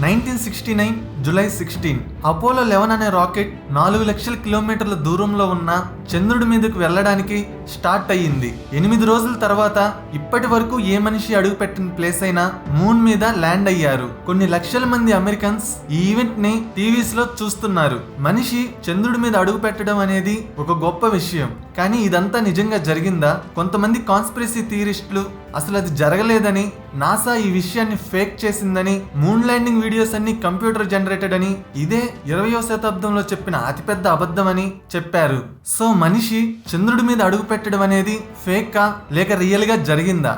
1969 July 16 Apollo 11 అనే rocket 4 లక్షల కిలోమీటర్ల దూరంలో ఉన్న చంద్రుడి మీదకు వెళ్ళడానికి స్టార్ట్ అయ్యింది. 8 రోజుల తర్వాత ఇప్పటి వరకు ఏ మనిషి అడుగుపెట్టిన ప్లేస్ అయినా మూన్ మీద ల్యాండ్ అయ్యారు. కొన్ని లక్షల మంది అమెరికన్స్ ఈ ఈవెంట్ ని టీవీస్ లో చూస్తున్నారు. మనిషి చంద్రుడి మీద అడుగు పెట్టడం అనేది ఒక గొప్ప విషయం. కానీ ఇదంతా నిజంగా జరిగిందా? కొంతమంది కాన్స్పిరసీ థియరిస్టులు అసలు అది జరగలేదని, నాసా ఈ విషయాన్ని ఫేక్ చేసిందని, మూన్ ల్యాండింగ్ వీడియోస్ అన్ని కంప్యూటర్ జనరేటెడ్ అని, ఇదే 20వ శతాబ్దంలో చెప్పిన అతిపెద్ద అబద్ధం అని చెప్పారు. సో మనిషి చంద్రుడి మీద అడుగు పెట్టడం అనేది ఫేకా లేక రియల్ గా జరిగిందా?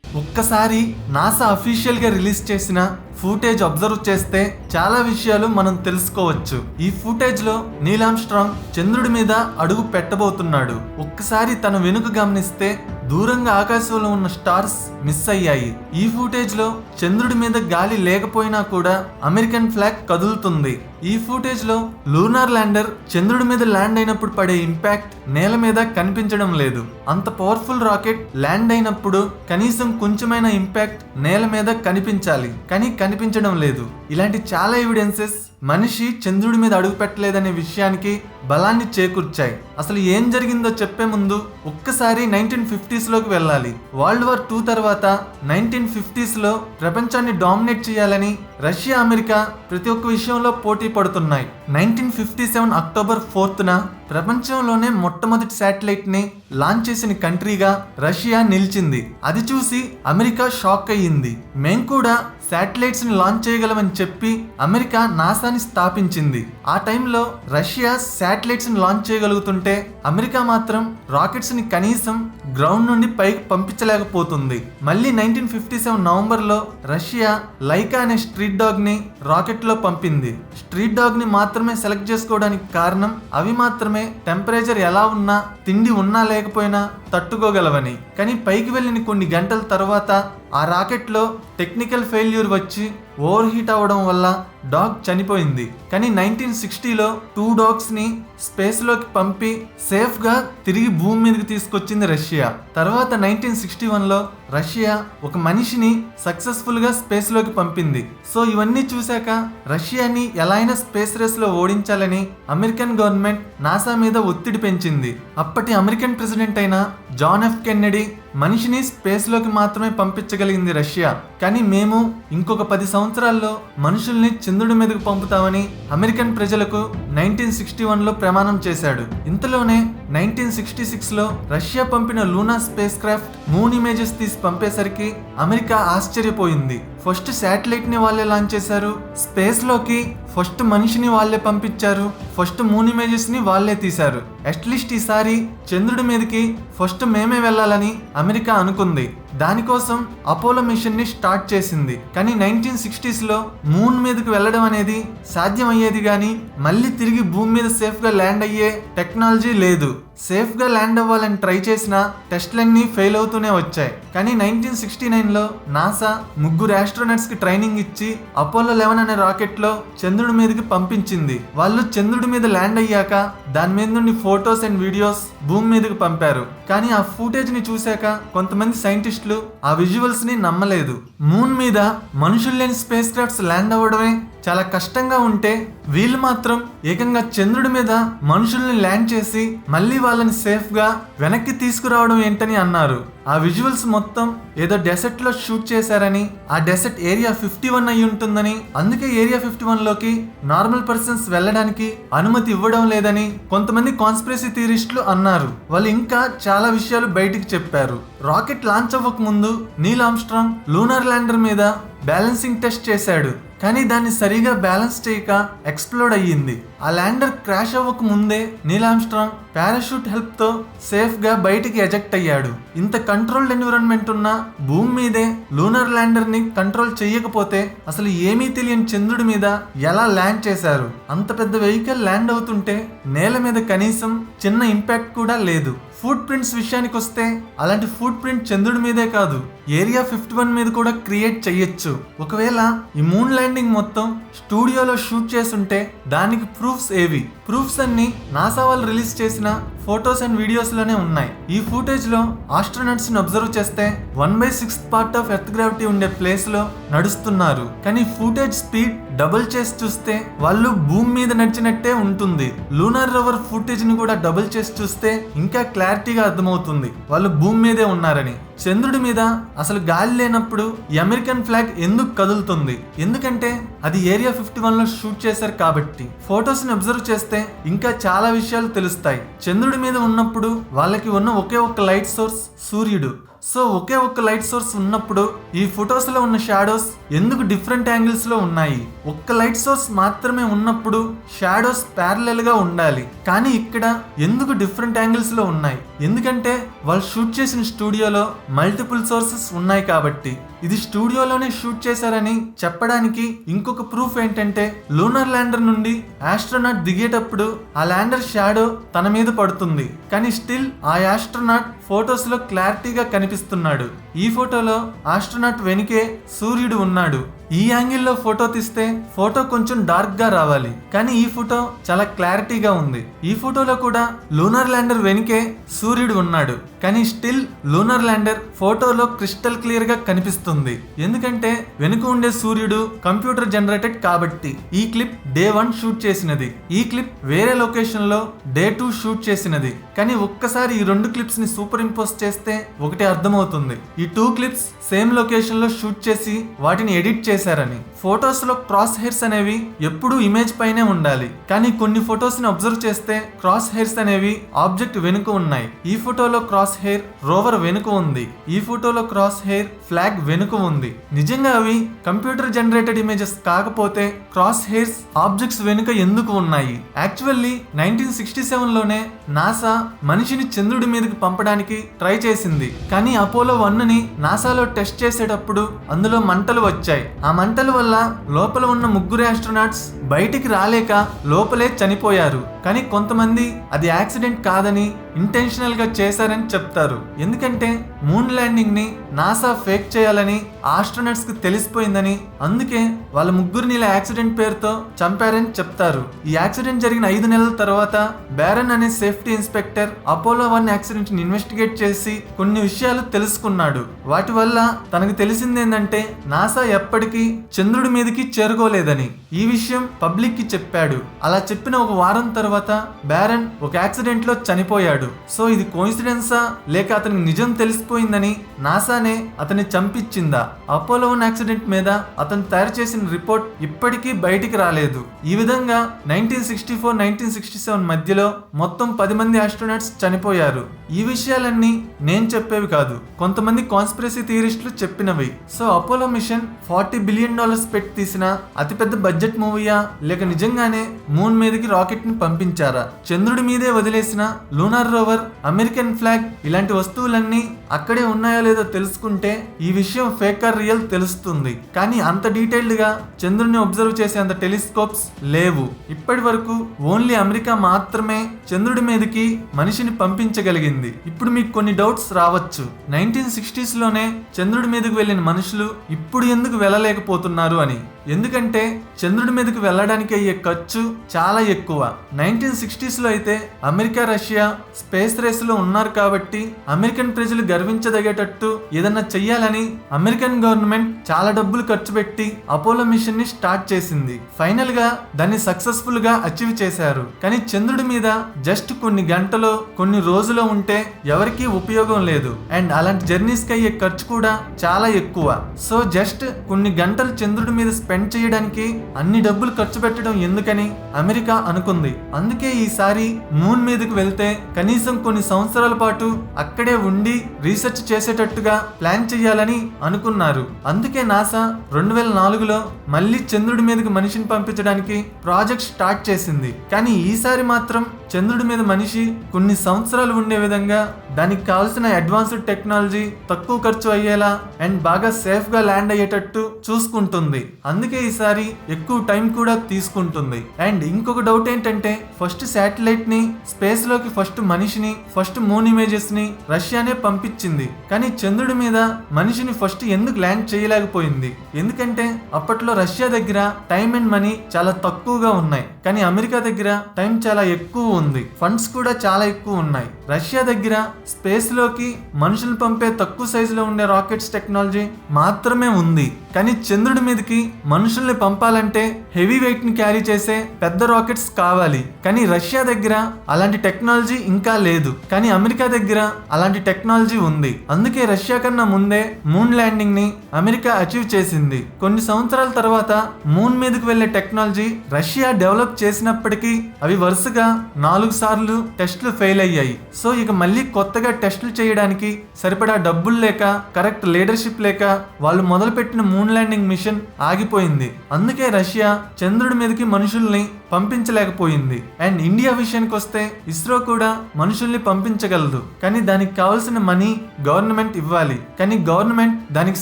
ఒక్కసారి నాసా అఫీషియల్ గా రిలీజ్ చేసిన ఫుటేజ్ అబ్జర్వ్ చేస్తే చాలా విషయాలు మనం తెలుసుకోవచ్చు. ఈ ఫుటేజ్ లో నీల్ ఆర్మ్స్ట్రాంగ్ చంద్రుడి మీద అడుగు పెట్టబోతున్నాడు. ఒక్కసారి తన వెనుక గమనిస్తే దూరంగా ఆకాశంలో ఉన్న స్టార్స్ మిస్ అయ్యాయి. ఈ ఫుటేజ్ లో చంద్రుడి మీద గాలి లేకపోయినా కూడా అమెరికన్ ఫ్లాగ్ కదులుతుంది. ఈ ఫుటేజ్ లో లూనార్ ల్యాండర్ చంద్రుడి మీద ల్యాండ్ అయినప్పుడు పడే ఇంపాక్ట్ నేల మీద కనిపించడం లేదు. అంత పవర్ఫుల్ రాకెట్ ల్యాండ్ అయినప్పుడు కనీసం కొంచెమైన ఇంపాక్ట్ నేల మీద కనిపించాలి, కానీ కనిపించడం లేదు. ఇలాంటి చాలా ఎవిడెన్సెస్ మనిషి చంద్రుడి మీద అడుగు పెట్టలేదనే విషయానికి బలాన్ని చేకూర్చాయి. అసలు ఏం జరిగిందో చెప్పే ముందు ఒక్కసారి 1950s లోకి వెళ్ళాలి. వరల్డ్ వార్ 2 తర్వాత 1950s లో ప్రపంచాన్ని డామినేట్ చేయాలని రష్యా, అమెరికా ప్రతి ఒక్క విషయంలో పోటీ పడుతున్నాయి. 1957 అక్టోబర్ 4న ప్రపంచంలోనే మొట్టమొదటి శాటిలైట్ ని లాంచ్ చేసిన కంట్రీగా రష్యా నిలిచింది. అది చూసి అమెరికా షాక్ అయ్యింది. మేం కూడా శాటిలైట్స్ ని లాంచ్ చేయగలమని చెప్పి అమెరికా నాసాని స్థాపించింది. ఆ టైంలో రష్యా శాటిలైట్స్ ని లాంచ్ చేయగలుగుతుంటే అమెరికా మాత్రం రాకెట్స్ ని కనీసం గ్రౌండ్ నుండి పైకి పంపించలేకపోతుంది. మళ్ళీ 1957 నవంబర్ లో రష్యా లైకా అనే స్ట్రీట్ డాగ్ ని రాకెట్ లో పంపింది. స్ట్రీట్ డాగ్ ని మాత్రమే సెలెక్ట్ చేసుకోవడానికి కారణం అవి మాత్రమే టెంపరేచర్ ఎలా ఉన్నా, తిండి ఉన్నా లేకపోయినా తట్టుకోగలవని. కానీ పైకి వెళ్ళిన కొన్ని గంటల తర్వాత ఆ రాకెట్ లో టెక్నికల్ ఫెయిల్యూర్ వచ్చి ఓవర్ హీట్ అవ్వడం వల్ల డాగ్ చనిపోయింది. కానీ 1960లో 2 డాగ్స్ ని స్పేస్ లోకి పంపి సేఫ్ గా తిరిగి భూమి మీదకి తీసుకొచ్చింది రష్యా. తర్వాత 1961లో రష్యా ఒక మనిషిని సక్సెస్ఫుల్ గా స్పేస్ లోకి పంపింది. సో ఇవన్నీ చూశాక రష్యాని ఎలా అయినా స్పేస్ రేస్ లో ఓడించాలని అమెరికన్ గవర్నమెంట్ నాసా మీద ఒత్తిడి పెంచింది. అప్పటి అమెరికన్ ప్రెసిడెంట్ అయిన జాన్ ఎఫ్ కెన్నెడీ మనిషిని స్పేస్ లోకి మాత్రమే పంపించగలిగింది రష్యా. కానీ మేము ఇంకొక 10 సంవత్సరాల్లో మనుషుల్ని చంద్రుడి మీదకు పంపుతామని అమెరికన్ ప్రజలకు 1961లో ప్రమాణం చేశాడు. ఇంతలోనే 1966లో రష్యా పంపిన Luna space craft moon images తీసి పంపేసరికి అమెరికా ఆశ్చర్యపోయింది. ఫస్ట్ శాటిలైట్ ని వాళ్ళే లాంచ్ చేశారు, స్పేస్ లోకి ఫస్ట్ మనిషిని వాళ్ళే పంపించారు, ఫస్ట్ మూన్ ఇమేజెస్ ని వాళ్ళే తీశారు. అట్లీస్ట్ ఈసారి చంద్రుడి మీదకి ఫస్ట్ మేమే వెళ్ళాలని అమెరికా అనుకుంది. దానికోసం అపోలో మిషన్ ని స్టార్ట్ చేసింది. కానీ 1960sలో మూన్ మీదకి వెళ్ళడం అనేది సాధ్యం అయ్యేది కానీ మళ్ళీ తిరిగి భూమి మీద సేఫ్ గా ల్యాండ్ అయ్యే టెక్నాలజీ లేదు. సేఫ్ గా ల్యాండ్ అవ్వాలని ట్రై చేసిన టెస్ట్లన్నీ ఫెయిల్ అవుతూనే వచ్చాయి. కానీ 1969లో నాసా 3 ఆస్ట్రోనట్స్ కి ట్రైనింగ్ ఇచ్చి అపోలో 11 అనే రాకెట్ లో చంద్రుడి మీదకి పంపించింది. వాళ్ళు చంద్రుడి మీద ల్యాండ్ అయ్యాక దాని మీద నుండి ఫోటోస్ అండ్ వీడియోస్ భూమి మీదకి పంపారు. కానీ ఆ ఫుటేజ్ ని చూశాక కొంతమంది సైంటిస్టులు ఆ విజువల్స్ ని నమ్మలేదు. మూన్ మీద మనుషులు లేని స్పేస్ క్రాఫ్ట్స్ ల్యాండ్ అవ్వడమే చాలా కష్టంగా ఉంటే వీళ్ళు మాత్రం ఏకంగా చంద్రుడి మీద మనుషుల్ని ల్యాండ్ చేసి మళ్ళీ వాళ్ళని సేఫ్ గా వెనక్కి తీసుకురావడం ఏంటని అన్నారు. ఆ విజువల్స్ మొత్తం ఏదో డెసర్ట్ లో షూట్ చేశారని, ఆ డెసర్ట్ ఏరియా 51 అయి ఉంటుందని, అందుకే ఏరియా 51లోకి నార్మల్ పర్సన్స్ వెళ్ళడానికి అనుమతి ఇవ్వడం లేదని కొంతమంది కాన్స్పిరసీ థియరిస్టులు అన్నారు. వాళ్ళు ఇంకా చాలా విషయాలు బయటికి చెప్పారు. రాకెట్ లాంచ్ అవ్వక ముందు నీల్ ఆర్మ్స్ట్రాంగ్ లూనార్ ల్యాండర్ మీద బ్యాలెన్సింగ్ టెస్ట్ చేశాడు. కానీ దాన్ని సరిగా బ్యాలెన్స్ చేయక ఎక్స్ప్లోడ్ అయ్యింది. ఆ ల్యాండర్ క్రాష్ అవ్వక ముందే నీల్ ఆర్మ్స్ట్రాంగ్ పారాషూట్ హెల్ప్ తో సేఫ్ గా బయటికి ఎజెక్ట్ అయ్యాడు. ఇంత కంట్రోల్డ్ ఎన్విరాన్మెంట్ ఉన్న భూమి మీదే లూనార్ ల్యాండర్ ని కంట్రోల్ చేయకపోతే అసలు ఏమీ తెలియని చంద్రుడి మీద ఎలా ల్యాండ్ చేశారు? అంత పెద్ద వెహికల్ ల్యాండ్ అవుతుంటే నేల మీద కనీసం చిన్న ఇంపాక్ట్ కూడా లేదు. ఫుట్ ప్రింట్స్ విషయానికి వస్తే అలాంటి ఫుట్ ప్రింట్ చంద్రుడి మీదే కాదు, ఏరియా 51 మీద కూడా క్రియేట్ చెయ్యొచ్చు. ఒకవేళ ఈ మూన్ ల్యాండింగ్ మొత్తం స్టూడియోలో షూట్ చేస్తుంటే దానికి ప్రూఫ్స్ ఏవి? ప్రూఫ్స్ అన్ని నాసా వాళ్ళు రిలీజ్ చేసిన ఫోటోస్ అండ్ వీడియోస్ లోనే ఉన్నాయి. ఈ ఫుటేజ్ లో ఆస్ట్రోనట్స్ ని అబ్జర్వ్ చేస్తే 1/6 పార్ట్ ఆఫ్ ఎర్త్ గ్రావిటీ ఉండే ప్లేస్ లో నడుస్తున్నారు. కానీ ఫుటేజ్ స్పీడ్ డబుల్ చేసి చూస్తే వాళ్ళు భూమి మీద నడిచినట్టే ఉంటుంది. లూనార్ రోవర్ ఫుటేజ్ ని కూడా డబుల్ చేసి చూస్తే ఇంకా క్లారిటీగా అర్థమవుతుంది వాళ్ళు భూమి మీదే ఉన్నారని. చంద్రుడి మీద అసలు గాలి లేనప్పుడు ఈ అమెరికన్ ఫ్లాగ్ ఎందుకు కదులుతుంది? ఎందుకంటే అది ఏరియా 51 లో షూట్ చేశారు కాబట్టి. ఫొటోస్ ని అబ్జర్వ్ చేస్తే ఇంకా చాలా విషయాలు తెలుస్తాయి. చంద్రుడి మీద ఉన్నప్పుడు వాళ్ళకి ఉన్న ఒకే ఒక్క లైట్ సోర్స్ సూర్యుడు. సో ఒకే ఒక్క లైట్ సోర్స్ ఉన్నప్పుడు ఈ ఫొటోస్ లో ఉన్న షాడోస్ ఎందుకు డిఫరెంట్ యాంగిల్స్ లో ఉన్నాయి? ఒక్క లైట్ సోర్స్ మాత్రమే ఉన్నప్పుడు షాడోస్ ప్యారలల్ గా ఉండాలి, కానీ ఇక్కడ ఎందుకు డిఫరెంట్ యాంగిల్స్ లో ఉన్నాయి? ఎందుకంటే వాళ్ళు షూట్ చేసిన స్టూడియోలో మల్టిపుల్ సోర్సెస్ ఉన్నాయి కాబట్టి. ఇది స్టూడియోలోనే షూట్ చేశారని చెప్పడానికి ఇంకొక ప్రూఫ్ ఏంటంటే లూనార్ ల్యాండర్ నుండి ఆస్ట్రోనాట్ దిగేటప్పుడు ఆ ల్యాండర్ షాడో తన మీద పడుతుంది, కానీ స్టిల్ ఆ ఆస్ట్రోనాట్ ఫొటోస్ లో క్లారిటీగా కనిపిస్తున్నాడు. ఈ ఫోటోలో ఆస్ట్రోనాట్ వెనుకే సూర్యుడు ఉన్నాడు. ఈ యాంగిల్లో ఫోటో తీస్తే ఫోటో కొంచెం డార్క్ గా రావాలి, కానీ ఈ ఫోటో చాలా క్లారిటీగా ఉంది. ఈ ఫోటోలో కూడా లూనార్ ల్యాండర్ వెనుకే సూర్యుడు ఉన్నాడు, కానీ స్టిల్ లూనార్ ల్యాండర్ ఫోటోలో క్రిస్టల్ క్లియర్ గా కనిపిస్తుంది. ఎందుకంటే వెనుక ఉండే సూర్యుడు కంప్యూటర్ జనరేటెడ్ కాబట్టి. ఈ క్లిప్ డే 1 షూట్ చేసినది, ఈ క్లిప్ వేరే లొకేషన్ లో డే 2 షూట్ చేసినది. కానీ ఒక్కసారి ఈ రెండు క్లిప్స్ ని సూపర్ ఇంపోజ్ చేస్తే ఒకటి అర్థమవుతుంది. ఈ 2 క్లిప్స్ సేమ్ లొకేషన్ లో షూట్ చేసి వాటిని ఎడిట్ చేశారని. ఫొటోస్ లో క్రాస్ హెయిర్స్ అనేవి ఎప్పుడూ ఇమేజ్ పైనే ఉండాలి, కానీ కొన్ని ఫొటోస్ ని అబ్జర్వ్ చేస్తే క్రాస్ హెయిర్స్ అనేవి ఆబ్జెక్ట్ వెనుక ఉన్నాయి. ఈ ఫోటోలో క్రాస్ హెయిర్ రోవర్ వెనుక ఉంది, ఈ ఫోటోలో క్రాస్ హెయిర్ ఫ్లాగ్ వెనుక ఉంది. నిజంగా అవి కంప్యూటర్ జనరేటెడ్ ఇమేజెస్ కాకపోతే క్రాస్ హెయిర్స్ ఆబ్జెక్ట్స్ వెనుక ఎందుకు ఉన్నాయి? యాక్చువల్లీ 1967 లోనే నాసా మనిషిని చంద్రుడి మీదకి పంపడానికి ట్రై చేసింది, కానీ అపోలో 1 ని నాసాలో టెస్ట్ చేసేటప్పుడు అందులో మంటలు వచ్చాయి. ఆ మంటల వల్ల లోపల ఉన్న 3 ఆస్ట్రోనాట్స్ బయటికి రాలేక లోపలే చనిపోయారు. కానీ కొంతమంది అది యాక్సిడెంట్ కాదని ఇంటెన్షనల్ గా చేశారని చెప్తారు. ఎందుకంటే మూన్ ల్యాండింగ్ ని నాసా ఫేక్ చేయాలని ఆస్ట్రోనట్స్ కి తెలిసిపోయిందని, అందుకే వాళ్ళ 3 ఇలా యాక్సిడెంట్ పేరుతో చంపారని చెప్తారు. ఈ యాక్సిడెంట్ జరిగిన 5 నెలల తర్వాత బ్యారన్ అనే సేఫ్టీ ఇన్స్పెక్టర్ అపోలో 1 యాక్సిడెంట్ ని ఇన్వెస్టిగేట్ చేసి కొన్ని విషయాలు తెలుసుకున్నాడు. వాటి వల్ల తనకు తెలిసింది ఏంటంటే నాసా ఎప్పటికీ చంద్రుడి మీదకి చేరుకోలేదని. ఈ విషయం పబ్లిక్ కి చెప్పాడు. అలా చెప్పిన ఒక వారం తర్వాత బ్యారన్ ఒక యాక్సిడెంట్ లో చనిపోయాడు. సో ఇది కోఇన్సిడెన్సా లేక అతనికి నిజం తెలిసిపోయిందని నాసానే అతన్ని చంపించిందా? అపోలో 1 యాక్సిడెంట్ మీద అతను తయారు చేసిన రిపోర్ట్ ఇప్పటికీ బయటికి రాలేదు. ఈ విధంగా 1964-1967 మధ్యలో మొత్తం 10 మంది ఆస్ట్రోనాట్స్ చనిపోయారు. ఈ విషయాలన్నీ నేను చెప్పేవి కాదు, కొంతమంది కాన్స్పిరసీ థియరిస్టులు చెప్పినవి. సో అపోలో మిషన్ $40 బిలియన్ పెట్టి తీసిన అతిపెద్ద బడ్జెట్ మూవీయా లేక నిజంగానే మూన్ మీదకి రాకెట్ ని పంపించారా? చంద్రుడి మీదే వదిలేసిన లూనార్ రోవర్, అమెరికన్ ఫ్లాగ్ ఇలాంటి వస్తువులన్నీ అక్కడే ఉన్నాయో లేదో తెలుసుకుంటే ఈ విషయం ఫేక్ ఆర్ రియల్ తెలుస్తుంది. కానీ అంత డీటెయిల్డ్ గా చంద్రుడిని అబ్జర్వ్ చేసే అంత టెలిస్కోప్స్ లేవు. ఇప్పటి వరకు ఓన్లీ అమెరికా మాత్రమే చంద్రుడి మీదకి మనిషిని పంపించగలిగింది. ఇప్పుడు మీకు కొన్ని డౌట్స్ రావచ్చు, 1960s లోనే చంద్రుడి మీదకి వెళ్ళిన మనుషులు ఇప్పుడు ఎందుకు వెళ్ళలేకపోతున్నారు అని. ఎందుకంటే చంద్రుడి మీదకి వెళ్ళడానికి అయ్యే ఖర్చు చాలా ఎక్కువ. 1960s లో అయితే అమెరికా, రష్యా స్పేస్ రేస్ లో ఉన్నారు కాబట్టి అమెరికన్ ప్రజలు గర్వించదగేటట్టు ఏదన్నా చెయ్యాలని అమెరికన్ గవర్నమెంట్ చాలా డబ్బులు ఖర్చు పెట్టి అపోలో మిషన్ ని స్టార్ట్ చేసింది. ఫైనల్ గా దాన్ని సక్సెస్ఫుల్ గా అచీవ్ చేశారు. కానీ చంద్రుడి మీద జస్ట్ కొన్ని గంటలో కొన్ని రోజులో ఉంటే ఎవరికీ ఉపయోగం లేదు. అండ్ అలాంటి జర్నీస్ కి అయ్యే ఖర్చు కూడా చాలా ఎక్కువ. సో జస్ట్ కొన్ని గంటలు చంద్రుడి మీద స్పెండ్ చేయడానికి అన్ని డబ్బులు ఖర్చు పెట్టడం ఎందుకని అమెరికా అనుకుంది. అందుకే ఈసారి మూన్ మీదకి వెళ్తే కనీసం కొన్ని సంవత్సరాల పాటు అక్కడే ఉండి రీసెర్చ్ చేసేటట్టుగా ప్లాన్ చేయాలని అనుకున్నారు. అందుకే నాసా 2004లో మళ్ళీ చంద్రుడి మీదకి మనిషిని పంపించడానికి ప్రాజెక్ట్ స్టార్ట్ చేసింది. కానీ ఈసారి మాత్రం చంద్రుడి మీద మనిషి కొన్ని సంవత్సరాలు ఉండే విధంగా దానికి కావాల్సిన అడ్వాన్స్డ్ టెక్నాలజీ తక్కువ ఖర్చు అయ్యేలా అండ్ బాగా సేఫ్ గా ల్యాండ్ అయ్యేటట్టు చూసుకుంటుంది. అందుకే ఈసారి ఎక్కువ టైం కూడా తీసుకుంటుంది. అండ్ ఇంకొక డౌట్ ఏంటంటే ఫస్ట్ శాటిలైట్ ని స్పేస్ లోకి, ఫస్ట్ మనిషిని, ఫస్ట్ మూన్ ఇమేజెస్ ని రష్యానే పంపించింది. కానీ చంద్రుడి మీద మనిషిని ఫస్ట్ ఎందుకు ల్యాండ్ చేయలేకపోయింది? ఎందుకంటే అప్పట్లో రష్యా దగ్గర టైం అండ్ మనీ చాలా తక్కువగా ఉన్నాయి, కానీ అమెరికా దగ్గర టైం చాలా ఎక్కువ ఉంది, ఫండ్స్ కూడా చాలా ఎక్కువ ఉన్నాయి. రష్యా దగ్గర స్పేస్ లోకి మనుషులు పంపే తక్కువ సైజులో ఉండే రాకెట్స్ టెక్నాలజీ మాత్రమే ఉంది. కానీ చంద్రుడి మీదకి మనుషుల్ని పంపాలంటే హెవీ వెయిట్ ని క్యారీ చేసే పెద్ద రాకెట్స్ కావాలి. కానీ రష్యా దగ్గర అలాంటి టెక్నాలజీ ఇంకా లేదు, కానీ అమెరికా దగ్గర అలాంటి టెక్నాలజీ ఉంది. అందుకే రష్యా కన్నా ముందే మూన్ ల్యాండింగ్ ని అమెరికా అచీవ్ చేసింది. కొన్ని సంవత్సరాల తర్వాత మూన్ మీదకి వెళ్లే టెక్నాలజీ రష్యా డెవలప్ చేసినప్పటికీ అవి వరుసగా 4 సార్లు టెస్టులు ఫెయిల్ అయ్యాయి. సో ఇక మళ్ళీ కొత్తగా టెస్టులు చేయడానికి సరిపడా డబ్బులు లేక, కరెక్ట్ లీడర్షిప్ లేక వాళ్ళు మొదలుపెట్టిన మూన్ ల్యాండింగ్ మిషన్ ఆగిపోయింది. అందుకే రష్యా చంద్రుడి మీదకి మనుషుల్ని పంపించలేకపోయింది. అండ్ ఇండియా విషయానికి వస్తే ఇస్రో కూడా మనుషుల్ని పంపించగలదు, కానీ దానికి కావాల్సిన మనీ గవర్నమెంట్ ఇవ్వాలి. కానీ గవర్నమెంట్ దానికి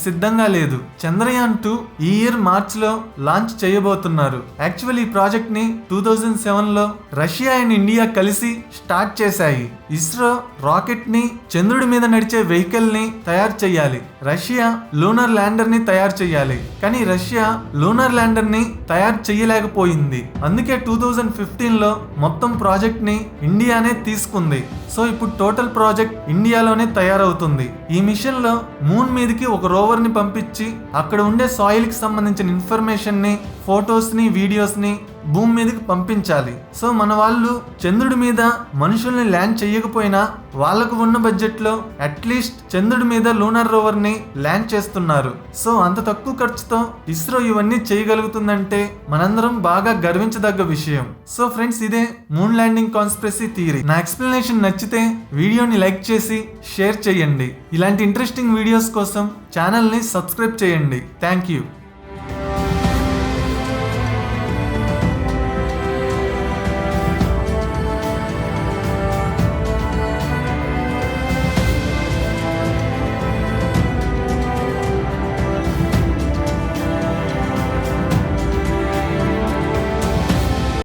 సిద్ధంగా లేదు. చంద్రయాన్ 2 ఈ ఇయర్ మార్చ్ లో లాంచ్ చేయబోతున్నారు. యాక్చువల్ ఈ ప్రాజెక్ట్ ని 2007 లో రష్యా అండ్ ఇండియా కలిసి స్టార్ట్ చేశాయి. ఇస్రో రాకెట్ ని, చంద్రుడి మీద నడిచే వెహికల్ ని తయారు చేయాలి. రష్యా లూనర్ ల్యాండర్ ని తయారు చేయాలి, కానీ రష్యా లూనర్ ల్యాండర్ ని తయారు చేయలేకపోయింది. అందుకే 2015 లో మొత్తం ప్రాజెక్ట్ ని ఇండియానే తీసుకుంది. సో ఇప్పుడు టోటల్ ప్రాజెక్ట్ ఇండియాలోనే తయారవుతుంది. ఈ మిషన్ లో మూన్ మీదకి ఒక రోవర్ ని పంపించి అక్కడ ఉండే సాయిల్ కి సంబంధించిన ఇన్ఫర్మేషన్ ని, ఫొటోస్ ని, వీడియోస్ ని భూమి మీదకి పంపించాలి. సో మన వాళ్ళు చంద్రుడి మీద మనుషుల్ని ల్యాండ్ చేయకపోయినా వాళ్ళకు ఉన్న బడ్జెట్ లో అట్లీస్ట్ చంద్రుడి మీద లూనర్ రోవర్ ని ల్యాండ్ చేస్తున్నారు. సో అంత తక్కువ ఖర్చుతో ఇస్రో ఇవన్నీ చేయగలుగుతుందంటే మనందరం బాగా గర్వించదగ్గ విషయం. సో ఫ్రెండ్స్, ఇదే మూన్ ల్యాండింగ్ కాన్స్పిరసీ థియరీ. నా ఎక్స్ప్లెనేషన్ నచ్చితే వీడియోని లైక్ చేసి షేర్ చేయండి. ఇలాంటి ఇంట్రెస్టింగ్ వీడియోస్ కోసం ఛానల్ ని సబ్స్క్రైబ్ చేయండి. Thank you.